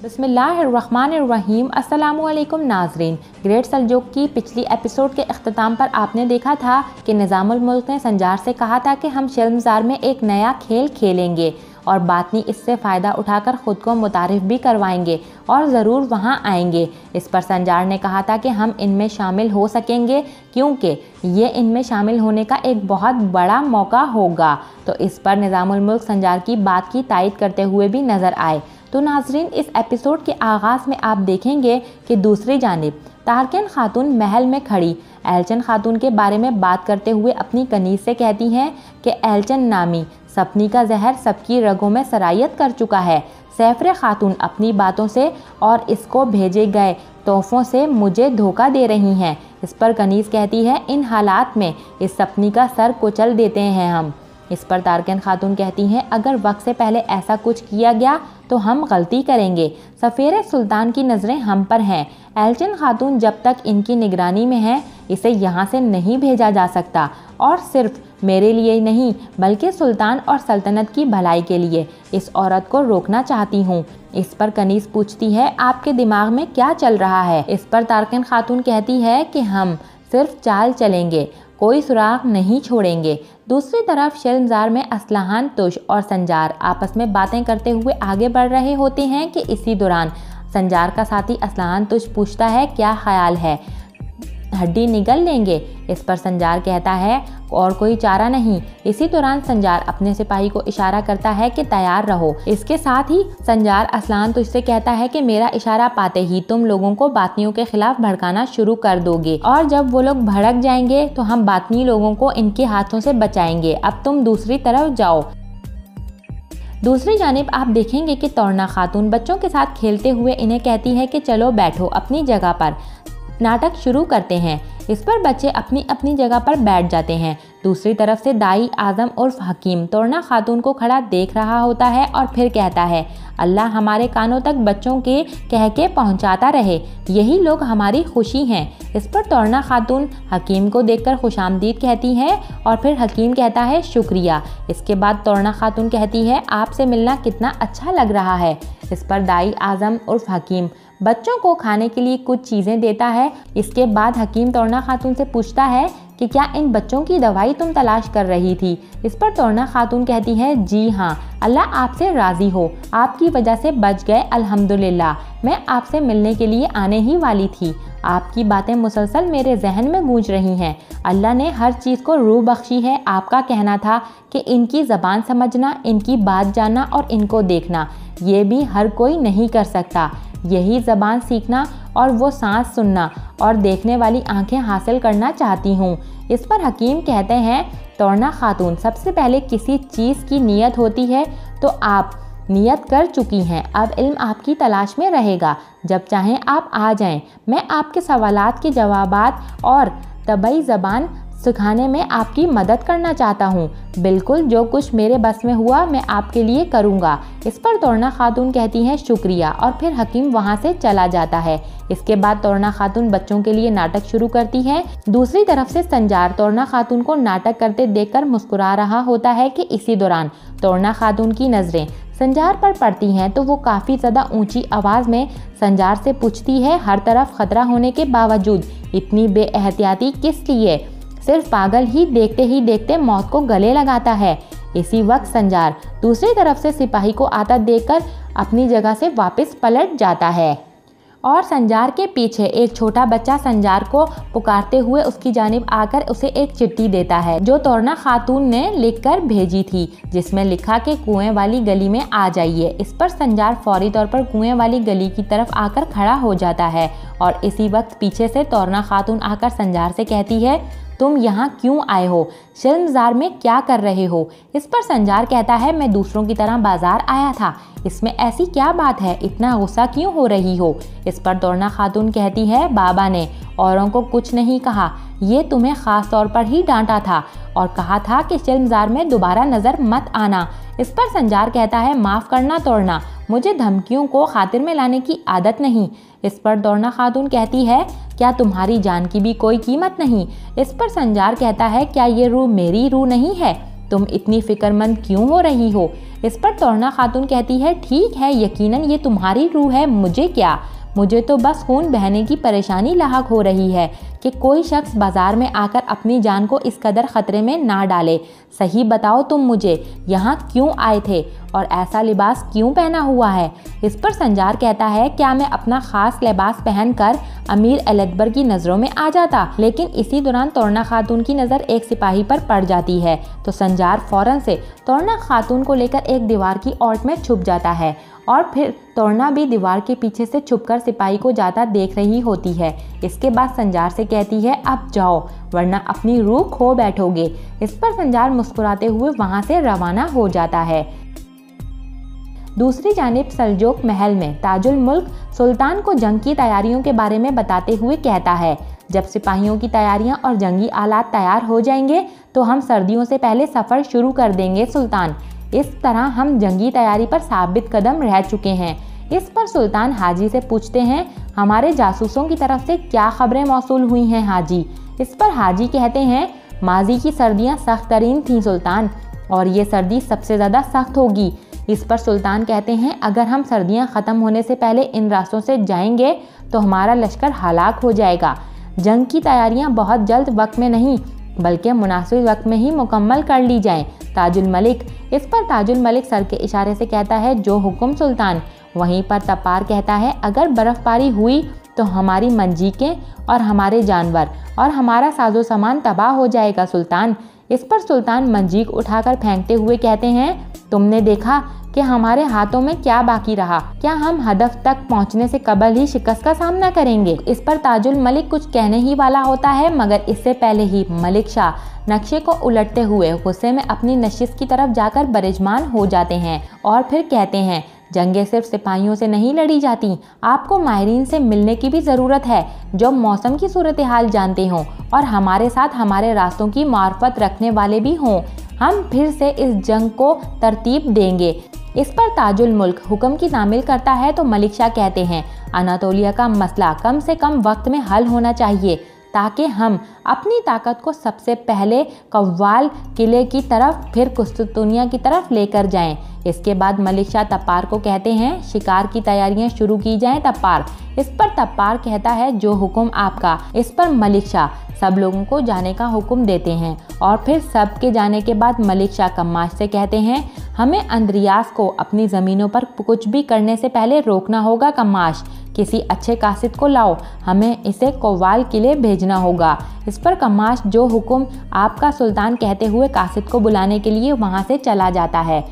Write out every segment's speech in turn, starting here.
बिस्मिल्लाहिर्रहमानिर्रहीम। अस्सलामुअलैकुम नाज़रीन। ग्रेट सल्जूक़ की पिछली एपिसोड के अख्ताम पर आपने देखा था कि निज़ामुल मुल्क ने संजार से कहा था कि हम शिल्मज़ार में एक नया खेल खेलेंगे और बातनी इससे फ़ायदा उठाकर ख़ुद को मुतारिफ़ भी करवाएंगे और ज़रूर वहाँ आएंगे। इस पर संजार ने कहा था कि हम इनमें शामिल हो सकेंगे क्योंकि ये इनमें शामिल होने का एक बहुत बड़ा मौका होगा। तो इस पर निज़ामुल मुल्क संजार की बात की तायद करते हुए भी नज़र आए। तो नाज़रीन, इस एपिसोड के आगाज़ में आप देखेंगे कि दूसरी जानिब तारकेन खातून महल में खड़ी एलचन खातून के बारे में बात करते हुए अपनी कनीज़ से कहती हैं कि एलचन नामी सपनी का जहर सबकी रगों में सरायत कर चुका है। सैफरे खातून अपनी बातों से और इसको भेजे गए तोहफ़ों से मुझे धोखा दे रही हैं। इस पर कनीज़ कहती है, इन हालात में इस सपनी का सर कुचल देते हैं हम। इस पर तारकेन खातून कहती हैं, अगर वक्त से पहले ऐसा कुछ किया गया तो हम गलती करेंगे। सफ़ेरे सुल्तान की नज़रें हम पर हैं। एलचन खातून जब तक इनकी निगरानी में है इसे यहाँ से नहीं भेजा जा सकता, और सिर्फ मेरे लिए ही नहीं बल्कि सुल्तान और सल्तनत की भलाई के लिए इस औरत को रोकना चाहती हूँ। इस पर कनीज़ पूछती है, आपके दिमाग में क्या चल रहा है? इस पर तारकेन खातून कहती है कि हम सिर्फ चाल चलेंगे, कोई सुराग नहीं छोड़ेंगे। दूसरी तरफ शिल्मज़ार में असलहान तुश और संजार आपस में बातें करते हुए आगे बढ़ रहे होते हैं कि इसी दौरान संजार का साथी असलहान तुश पूछता है, क्या ख्याल है, हड्डी निगल लेंगे? इस पर संजार कहता है, और कोई चारा नहीं। इसी दौरान संजार अपने सिपाही को इशारा करता है कि तैयार रहो। इसके साथ ही संजार असलान तुझसे कहता है कि मेरा इशारा पाते ही तुम लोगों को बातनियों के खिलाफ भड़काना शुरू कर दोगे, और जब वो लोग भड़क जाएंगे तो हम बातनी लोगों को इनके हाथों से बचाएंगे। अब तुम दूसरी तरफ जाओ। दूसरी जानिब आप देखेंगे कि तोरना खातून बच्चों के साथ खेलते हुए इन्हें कहती है कि चलो बैठो अपनी जगह पर, नाटक शुरू करते हैं। इस पर बच्चे अपनी अपनी जगह पर बैठ जाते हैं। दूसरी तरफ से दाई आज़म उर्फ हकीम तोरना खातून को खड़ा देख रहा होता है और फिर कहता है, अल्लाह हमारे कानों तक बच्चों के कह के पहुंचाता रहे, यही लोग हमारी खुशी हैं। इस पर तोरना खातून हकीम को देखकर खुशामदीद कहती है और फिर हकीम कहता है, शुक्रिया। इसके बाद तोरना खातून कहती है, आपसे मिलना कितना अच्छा लग रहा है। इस पर दाई आज़म उर्फ हकीम बच्चों को खाने के लिए कुछ चीज़ें देता है। इसके बाद हकीम तोरना खातून से पूछता है कि क्या इन बच्चों की दवाई तुम तलाश कर रही थी? इस पर तोरना खातून कहती है, जी हाँ, अल्लाह आपसे राज़ी हो, आपकी वजह से बच गए अल्हम्दुलिल्लाह। मैं आपसे मिलने के लिए आने ही वाली थी। आपकी बातें मुसलसल मेरे जहन में गूंज रही हैं। अल्लाह ने हर चीज़ को रूह बख्शी है। आपका कहना था कि इनकी ज़बान समझना, इनकी बात जानना और इनको देखना, ये भी हर कोई नहीं कर सकता। यही ज़बान सीखना और वो सांस सुनना और देखने वाली आंखें हासिल करना चाहती हूँ। इस पर हकीम कहते हैं, तोरना खातून, सबसे पहले किसी चीज़ की नीयत होती है तो आप नियत कर चुकी हैं। अब इल्म आपकी तलाश में रहेगा, जब चाहें आप आ जाएं। मैं आपके सवालात के जवाबात और तबई ज़बान सिखाने में आपकी मदद करना चाहता हूँ। बिल्कुल जो कुछ मेरे बस में हुआ मैं आपके लिए करूँगा। इस पर तोरना खातून कहती हैं, शुक्रिया, और फिर हकीम वहाँ से चला जाता है। इसके बाद तोरना खातून बच्चों के लिए नाटक शुरू करती है। दूसरी तरफ से संजार तोरना खातून को नाटक करते देखकर मुस्कुरा रहा होता है कि इसी दौरान तोरना खातून की नज़रें संजार पर पड़ती हैं तो वो काफ़ी ज़्यादा ऊंची आवाज़ में संजार से पूछती है, हर तरफ ख़तरा होने के बावजूद इतनी बेएहतियाती किस लिए? सिर्फ पागल ही देखते मौत को गले लगाता है। इसी वक्त संजार दूसरी तरफ से सिपाही को आता देखकर अपनी जगह से वापस पलट जाता है और संजार के पीछे एक छोटा बच्चा संजार को पुकारते हुए उसकी जानिब आकर उसे एक चिट्ठी देता है जो तोरना खातून ने लिखकर भेजी थी, जिसमें लिखा कि कुएं वाली गली में आ जाइए। इस पर संजार फौरी तौर पर कुएं वाली गली की तरफ आकर खड़ा हो जाता है और इसी वक्त पीछे से तोरना खातून आकर संजार से कहती है, तुम यहाँ क्यों आए हो? शिल्मज़ार में क्या कर रहे हो? इस पर संजार कहता है, मैं दूसरों की तरह बाजार आया था। इसमें ऐसी क्या बात है? इतना गुस्सा क्यों हो रही हो? इस पर तोरना खातून कहती है, बाबा ने औरों को कुछ नहीं कहा, ये तुम्हें ख़ास तौर पर ही डांटा था और कहा था कि शिल्मज़ार में दोबारा नज़र मत आना। इस पर संजार कहता है, माफ़ करना तोरना, मुझे धमकियों को खातिर में लाने की आदत नहीं। इस पर तोरना खातून कहती है, क्या तुम्हारी जान की भी कोई कीमत नहीं? इस पर संजार कहता है, क्या ये रूह मेरी रूह नहीं है? तुम इतनी फिक्रमंद क्यों हो रही हो? इस पर तोरना खातून कहती है, ठीक है, यकीनन ये तुम्हारी रूह है, मुझे क्या, मुझे तो बस खून बहने की परेशानी लाहक हो रही है कि कोई शख्स बाजार में आकर अपनी जान को इस कदर ख़तरे में ना डाले। सही बताओ, तुम मुझे यहाँ क्यों आए थे और ऐसा लिबास क्यों पहना हुआ है? इस पर संजार कहता है, क्या मैं अपना ख़ास लिबास पहनकर अमीर एलदबर की नज़रों में आ जाता? लेकिन इसी दौरान तोरना खातून की नज़र एक सिपाही पर पड़ जाती है तो संजार फ़ौरन से तोरना खातून को लेकर एक दीवार की ओट में छुप जाता है और फिर तोरना भी दीवार के पीछे से छुपकर सिपाही को जाता देख रही होती है। इसके बाद संजार से कहती है, अब जाओ वरना अपनी रूह खो बैठोगे। इस पर संजार मुस्कुराते हुए वहां से रवाना हो जाता है। दूसरी जानिब सल्जोक महल में ताजुल मुल्क सुल्तान को जंग की तैयारियों के बारे में बताते हुए कहता है, जब सिपाहियों की तैयारियां और जंगी आलात तैयार हो जाएंगे तो हम सर्दियों से पहले सफ़र शुरू कर देंगे सुल्तान। इस तरह हम जंगी तैयारी पर साबित कदम रह चुके हैं। इस पर सुल्तान हाजी से पूछते हैं, हमारे जासूसों की तरफ से क्या खबरें मौसूल हुई हैं हाजी? इस पर हाजी कहते हैं, माजी की सर्दियां सख्त तरीन थीं सुल्तान, और ये सर्दी सबसे ज़्यादा सख्त होगी। इस पर सुल्तान कहते हैं, अगर हम सर्दियां ख़त्म होने से पहले इन रास्तों से जाएंगे तो हमारा लश्कर हलाक हो जाएगा। जंग की तैयारियां बहुत जल्द वक्त में नहीं बल्कि मुनासिब वक्त में ही मुकम्मल कर ली जाएं। ताजुल मलिक। इस पर ताजुल मलिक सर के इशारे से कहता है, जो हुक्म सुल्तान। वहीं पर तपार कहता है, अगर बर्फ़बारी हुई तो हमारी मंजीकें और हमारे जानवर और हमारा साजो सामान तबाह हो जाएगा सुल्तान। इस पर सुल्तान मंजीक उठाकर फेंकते हुए कहते हैं, तुमने देखा कि हमारे हाथों में क्या बाकी रहा? क्या हम हदफ तक पहुंचने से कबल ही शिकस्त का सामना करेंगे? इस पर ताजुल मलिक कुछ कहने ही वाला होता है, मगर इससे पहले ही मलिक शाह नक्शे को उलटते हुए गुस्से में अपनी नशिस्त की तरफ जाकर बरिजमान हो जाते हैं और फिर कहते हैं, जंगें सिर्फ सिपाहियों से नहीं लड़ी जाती, आपको माहिरीन से मिलने की भी ज़रूरत है जो मौसम की सूरत हाल जानते हों और हमारे साथ हमारे रास्तों की मार्फत रखने वाले भी हों। हम फिर से इस जंग को तरतीब देंगे। इस पर ताजुल मुल्क हुक्म की तामील करता है तो मलिक शाह कहते हैं, अनातोलिया का मसला कम से कम वक्त में हल होना चाहिए ताकि हम अपनी ताकत को सबसे पहले कव्वाल किले की तरफ फिर कुस्तुतुनिया की तरफ लेकर जाएं। इसके बाद मलिक शाह तपार को कहते हैं, शिकार की तैयारियां शुरू की जाएं तपार। इस पर तपार कहता है, जो हुक्म आपका। इस पर मलिक शाह सब लोगों को जाने का हुक्म देते हैं और फिर सब के जाने के बाद मलिक शाह कम्माश से कहते हैं, हमें अंद्रियास को अपनी ज़मीनों पर कुछ भी करने से पहले रोकना होगा। कम्माश, किसी अच्छे कासिद को लाओ, हमें इसे कोवाल किले भेजना होगा। इस पर कम्माश जो हुक्म आपका सुल्तान कहते हुए कासिद को बुलाने के लिए वहाँ से चला जाता है।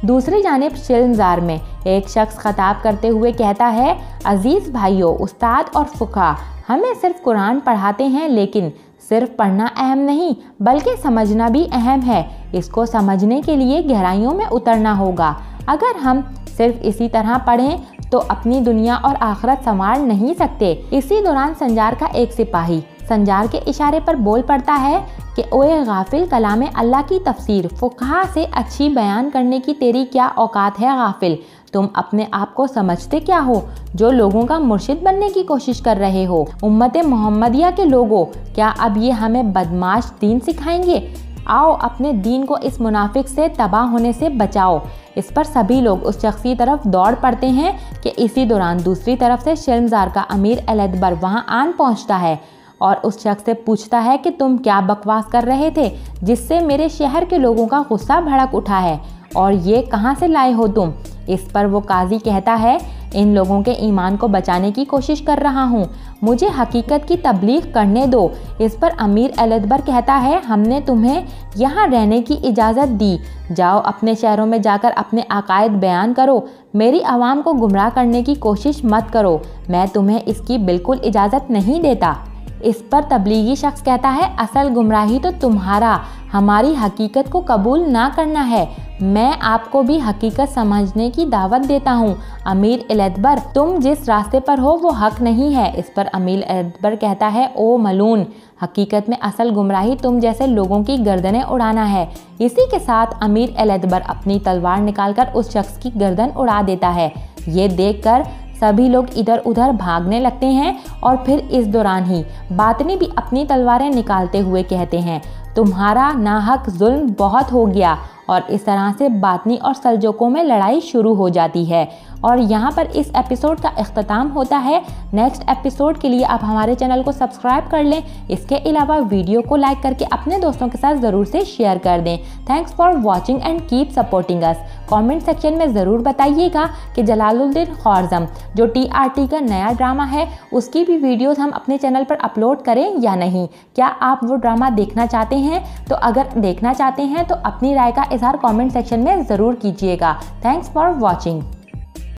दूसरी जानिब शिल्मज़ार में एक शख्स खताब करते हुए कहता है, अजीज़ भाइयों, उस्ताद और फुक़हा हमें सिर्फ कुरान पढ़ाते हैं, लेकिन सिर्फ पढ़ना अहम नहीं बल्कि समझना भी अहम है। इसको समझने के लिए गहराइयों में उतरना होगा। अगर हम सिर्फ इसी तरह पढ़ें तो अपनी दुनिया और आखिरत संवार नहीं सकते। इसी दौरान संजार का एक सिपाही संजार के इशारे पर बोल पड़ता है कि ओए गाफिल, कलामे अल्लाह की तफसीर फुक़हा से अच्छी बयान करने की तेरी क्या औकात है गाफिल? तुम अपने आप को समझते क्या हो जो लोगों का मुर्शिद बनने की कोशिश कर रहे हो? उम्मत मोहम्मदिया के लोगों, क्या अब ये हमें बदमाश दीन सिखाएंगे? आओ अपने दीन को इस मुनाफिक से तबाह होने से बचाओ। इस पर सभी लोग उस शख्स की तरफ दौड़ पड़ते हैं कि इसी दौरान दूसरी तरफ से शिल्मज़ार का अमीर एलदबर वहाँ आन पहुँचता है और उस शख्स से पूछता है कि तुम क्या बकवास कर रहे थे जिससे मेरे शहर के लोगों का गुस्सा भड़क उठा है और ये कहाँ से लाए हो तुम? इस पर वो काजी कहता है, इन लोगों के ईमान को बचाने की कोशिश कर रहा हूँ, मुझे हकीकत की तबलीग करने दो। इस पर अमीर एलदबर कहता है, हमने तुम्हें यहाँ रहने की इजाज़त दी, जाओ अपने शहरों में जाकर अपने अकायद बयान करो, मेरी आवाम को गुमराह करने की कोशिश मत करो, मैं तुम्हें इसकी बिल्कुल इजाज़त नहीं देता। इस पर तबलीगी शख्स कहता है, असल गुमराही तो तुम्हारा हमारी हकीकत को कबूल ना करना है, मैं आपको भी हकीकत समझने की दावत देता हूँ। अमीर एलदबर, तुम जिस रास्ते पर हो वो हक नहीं है। इस पर अमीर एलदबर कहता है, ओ मलून, हकीकत में असल गुमराही तुम जैसे लोगों की गर्दनें उड़ाना है। इसी के साथ अमीर एलदबर अपनी तलवार निकालकर उस शख्स की गर्दन उड़ा देता है। ये देखकर सभी लोग इधर उधर भागने लगते हैं और फिर इस दौरान ही बातनी भी अपनी तलवारें निकालते हुए कहते हैं, तुम्हारा नाहक जुल्म बहुत हो गया। और इस तरह से बातनी और सल्जोकों में लड़ाई शुरू हो जाती है और यहाँ पर इस एपिसोड का इख्तिताम होता है। नेक्स्ट एपिसोड के लिए आप हमारे चैनल को सब्सक्राइब कर लें। इसके अलावा वीडियो को लाइक करके अपने दोस्तों के साथ ज़रूर से शेयर कर दें। Thanks for watching and keep supporting us. Comment section में ज़रूर बताइएगा कि जलालुद्दीन ख्वारज़म जो TRT का नया ड्रामा है उसकी भी वीडियोस हम अपने चैनल पर अपलोड करें या नहीं। क्या आप वो ड्रामा देखना चाहते हैं? तो अगर देखना चाहते हैं तो अपनी राय का इजहार कमेंट सेक्शन में ज़रूर कीजिएगा। Thanks for watching.